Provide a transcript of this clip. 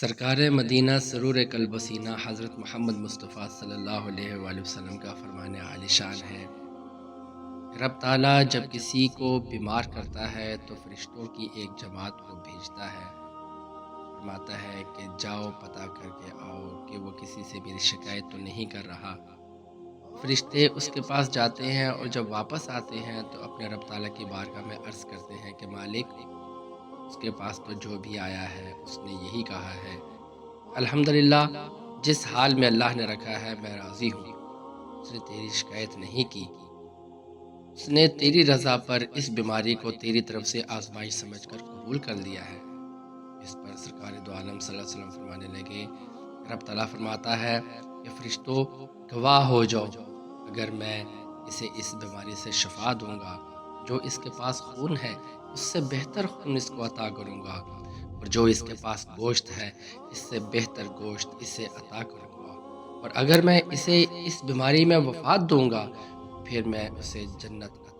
سرکار مدینہ سرور قلب و سینہ حضرت محمد مصطفیٰ صلی اللہ علیہ وآلہ وسلم کا فرمان عالی شان ہے، رب تعالیٰ جب کسی کو بیمار کرتا ہے تو فرشتوں کی ایک جماعت کو بھیجتا ہے، فرماتا ہے کہ جاؤ پتہ کر کے آؤ کہ وہ کسی سے میری شکایت تو نہیں کر رہا۔ فرشتے اس کے پاس جاتے ہیں اور جب واپس آتے ہیں تو اپنے رب تعالیٰ کی بارگاہ میں عرض کرتے ہیں کہ مالک، اس کے پاس تو جو بھی آیا ہے اس نے یہی کہا ہے، الحمدللہ جس حال میں اللہ نے رکھا ہے میں راضی ہوں، اس نے تیری شکایت نہیں کی، اس نے تیری رضا پر اس بیماری کو تیری طرف سے آزمائش سمجھ کر قبول کر لیا ہے۔ اس پر سرکار دو عالم صلی اللہ علیہ وسلم فرمانے لگے، رب تعالیٰ فرماتا ہے کہ فرشتوں گواہ ہو جاؤ، اگر میں اسے اس بیماری سے شفا دوں گا، جو اس کے پاس خون ہے اس سے بہتر خون اس کو عطا کروں گا، اور جو اس کے پاس گوشت ہے اس سے بہتر گوشت اسے عطا کروں گا، اور اگر میں اسے اس بیماری میں وفات دوں گا پھر میں اسے جنت عطا